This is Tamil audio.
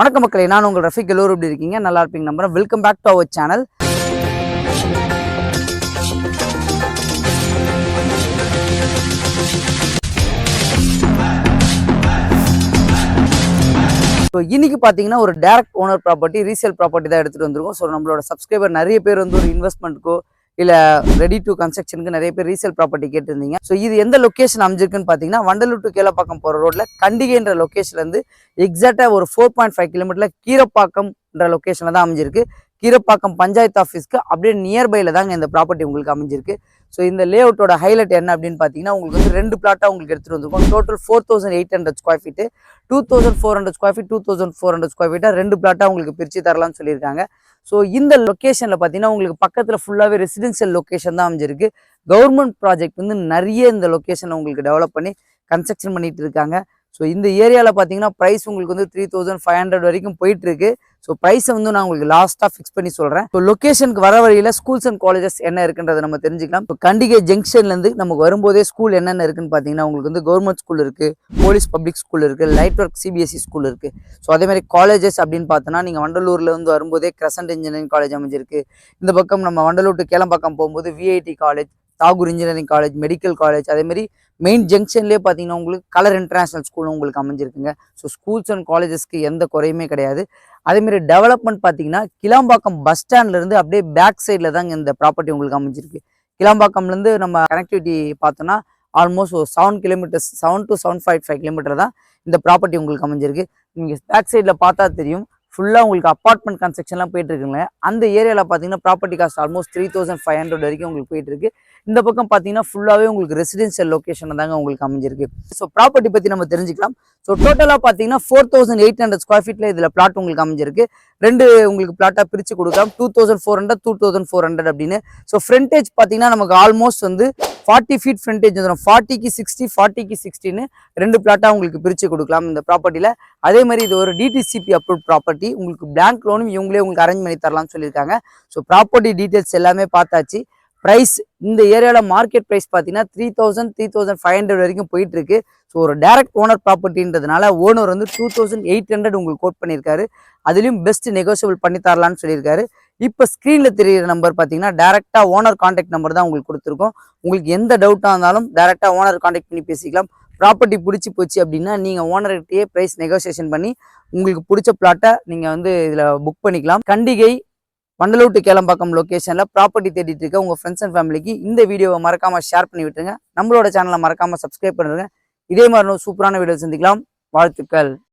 வணக்கம் மக்களே, நான் உங்கள் ரஃபிக். எல்லோரும் எப்படி இருக்கீங்க? நல்லா இருப்பீங்க நம்புறேன். Welcome back to our channel. So இன்னைக்கு பார்த்தீங்கன்னா ஒரு direct owner property, resale property தான் எடுத்துகிட்டு வந்திருக்கோம். ஸோ நம்மளோட சப்ஸ்கிரைபர் நிறைய பேர் வந்து ஒரு இன்வெஸ்ட்மெண்ட்டுக்கோ இல்லை ரெடி டு கன்ஸ்ட்ரக்ஷனுக்கு நிறைய பேர் ரீசேல் ப்ராப்பர்ட்டி கேட்டிருந்தீங்க. ஸோ இது எந்த லொக்கேஷன் அமைஞ்சிருக்குன்னு பார்த்தீங்கன்னா, வண்டலூர் டு கீழப்பாக்கம் போகிற ரோட்டில் கண்டிகைன்ற லொக்கேஷன்லேருந்து எக்ஸாக்டாக ஒரு 4.5 கிலோமீட்டரில் கீரப்பாக்கம்ன்ற லொக்கேஷனில் தான் அமைஞ்சிருக்கு. கீரப்பாக்கம் பஞ்சாயத்து ஆஃபீஸ்க்கு அப்படியே நியர்பையில் தாங்க இந்த ப்ராப்பர்ட்டி உங்களுக்கு அமைஞ்சிருக்கு. ஸோ இந்த லே அவுட்டோட ஹைலைட் என்ன அப்படின்னு பார்த்தீங்கன்னா, உங்களுக்கு வந்து 2 பிளாட்டாக உங்களுக்கு எடுத்துகிட்டு வந்திருக்கோம். Total 4800 square feet, 2400 square feet, 2400 square ஃபீட்டாக 2 பிளாட்டாக உங்களுக்கு பிரித்து தரலாம்னு சொல்லியிருக்காங்க. ஸோ இந்த லொக்கேஷனில் பார்த்தீங்கன்னா உங்களுக்கு பக்கத்தில் ஃபுல்லாகவே ரெசிடென்ஷியல் லொக்கேஷன் தான் அமைஞ்சிருக்கு. கவர்மெண்ட் ப்ராஜெக்ட் வந்து நிறைய இந்த லொக்கேஷனில் உங்களுக்கு டெவலப் பண்ணி கன்ஸ்ட்ரக்ஷன் பண்ணிட்டு இருக்காங்க. ஸோ இந்த ஏரியாவில் பார்த்தீங்கன்னா ப்ரைஸ் உங்களுக்கு வந்து 3500 வரைக்கும் போயிட்டு இருக்கு. ஸோ ப்ரைஸை வந்து நான் உங்களுக்கு லாஸ்ட்டாக ஃபிக்ஸ் பண்ணி சொல்கிறேன். ஸோ லொக்கேஷனுக்கு வர வழியில் ஸ்கூல்ஸ் அண்ட் காலேஜஸ் என்ன இருக்குன்றதை நம்ம தெரிஞ்சுக்கலாம். இப்போ கண்டிகை ஜங்ஷன்லேருந்து நமக்கு வரும்போதே ஸ்கூல் என்னென்ன இருக்குன்னு பார்த்தீங்கன்னா, உங்களுக்கு வந்து கவர்மெண்ட் ஸ்கூல் இருக்குது, போலீஸ் பப்ளிக் ஸ்கூல் இருக்குது, லைட் ஒர்க் சிபிஎஸ்சி ஸ்கூல் இருக்குது. ஸோ அதேமாதிரி காலேஜஸ் அப்படின்னு பார்த்தோன்னா, நீங்கள் வண்டலூரில் வந்து வரும்போதே கிரசன்ட் இன்ஜினியரிங் காலேஜ் அமைஞ்சிருக்கு. இந்த பக்கம் நம்ம வண்டலூர் டு கேளம்பாக்கம் போகும்போது VIT college, Tagore engineering college, medical college, அதேமாதிரி மெயின் ஜங்ஷன்லேயே பார்த்தீங்கன்னா உங்களுக்கு கலர் இன்டர்நேஷனல் ஸ்கூலும் உங்களுக்கு அமைஞ்சிருக்குங்க. ஸோ ஸ்கூல்ஸ் அண்ட் காலேஜஸ்க்கு எந்த குறையுமே கிடையாது. அதேமாரி டெவலப்மெண்ட் பார்த்தீங்கன்னா, கிளாம்பாக்கம் பஸ் ஸ்டாண்ட்லேருந்து அப்படியே பேக் சைடில் தாங்க இந்த ப்ராப்பர்ட்டி உங்களுக்கு அமைஞ்சிருக்கு. கிளாம்பாக்கம்லேருந்து நம்ம கனெக்டிவிட்டி பார்த்தோன்னா ஆல்மோஸ்ட் ஒரு 7 கிலோமீட்டர்ஸ், 7 to 7.5 கிலோமீட்டர் தான் இந்த ப்ராப்பர்ட்டி உங்களுக்கு அமைஞ்சிருக்கு. நீங்கள் பேக் சைடில் பார்த்தா தெரியும், ஃபுல்லாக உங்களுக்கு அப்பார்ட்மெண்ட் கன்ஸ்ட்ரக்ஷன்லாம் போயிட்டு இருக்குங்க. அந்த ஏரியாவில் பார்த்தீங்கன்னா ப்ராப்பர்ட்டி காஸ்ட் ஆல்மோஸ்ட் 3500 வரைக்கும் உங்களுக்கு போயிட்டு இருக்கு. இந்த பக்கம் பார்த்தீங்கன்னா ஃபுல்லாகவே உங்களுக்கு ரெசிடென்ஷியல் லொக்கேஷன் தாங்க உங்களுக்கு அமைஞ்சிருக்கு. ஸோ ப்ராப்பர்ட்டி பற்றி நம்ம தெரிஞ்சுக்கலாம். ஸோ டோட்டலாக பார்த்தீங்கன்னா 4800 ஸ்கொயர் ஃபீட்டில் இதில் பிளாட் உங்களுக்கு அமைஞ்சிருக்கு. 2 உங்களுக்கு பிளாட்டாக பிரித்து கொடுக்கலாம், 2400, 2400 அப்படின்னு. ஸோ ஃப்ரண்டேஜ் பார்த்தீங்கன்னா நமக்கு ஆல்மோஸ்ட் வந்து 40 ஃபீட் ஃப்ரண்டேஜ் வந்துடும். 40க்கு 60, 40க்கு 60ன்னு 2 பிளாட்டாக உங்களுக்கு பிரித்து கொடுக்கலாம் இந்த ப்ராப்பர்ட்டியில். அதே மாதிரி இது ஒரு டிடிசிபி அப்ரூவ் ப்ராப்பர்ட்டி. உங்களுக்கு பேங்க் லோனும் இவங்களே உங்களுக்கு அரேஞ்ச் பண்ணி தரலாம்னு சொல்லியிருக்காங்க. ஸோ ப்ராப்பர்ட்டி டீட்டெயில்ஸ் எல்லாமே பார்த்தாச்சு. ப்ரைஸ் இந்த ஏரியாவில் மார்க்கெட் ப்ரைஸ் பார்த்தீங்கன்னா 3000, 3500 வரைக்கும் போயிட்டு இருக்கு. ஸோ ஒரு டைரக்ட் ஓனர் ப்ராப்பர்ட்டின்றதுனால ஓனர் வந்து 2800 உங்களுக்கு கோட் பண்ணியிருக்காரு. அதுலேயும் பெஸ்ட் நெகோசியபிள் பண்ணி தரலான்னு சொல்லியிருக்காரு. இப்போ ஸ்க்ரீனில் தெரியிற நம்பர் பார்த்தீங்கன்னா டேரெக்டாக ஓனர் கான்டாக்ட் நம்பர் தான் உங்களுக்கு கொடுத்துருக்கோம். உங்களுக்கு எந்த டவுட்டாக இருந்தாலும் டேரெக்டாக ஓனர் கான்டாக்ட் பண்ணி பேசிக்கலாம். ப்ராப்பர்ட்டி பிடிச்சி போச்சு அப்படின்னா நீங்கள் ஓனர்கிட்டயே ப்ரைஸ் நெகோசியேஷன் பண்ணி உங்களுக்கு பிடிச்ச பிளாட்டை நீங்கள் வந்து இதில் புக் பண்ணிக்கலாம். கண்டிகை வண்டலூர் டு கேளம்பாக்கம் லொக்கேஷனில் ப்ராப்பர்ட்டி தேடிட்டு இருக்க உங்கள் ஃப்ரெண்ட்ஸ் அண்ட் ஃபேமிலிக்கு இந்த வீடியோவை மறக்காமல் ஷேர் பண்ணி விட்டுருங்க. நம்மளோட சேனலை மறக்காமல் சப்ஸ்கிரைப் பண்ணுங்க. இதே மாதிரி சூப்பரான வீடியோ சந்திக்கலாம். வாழ்த்துக்கள்.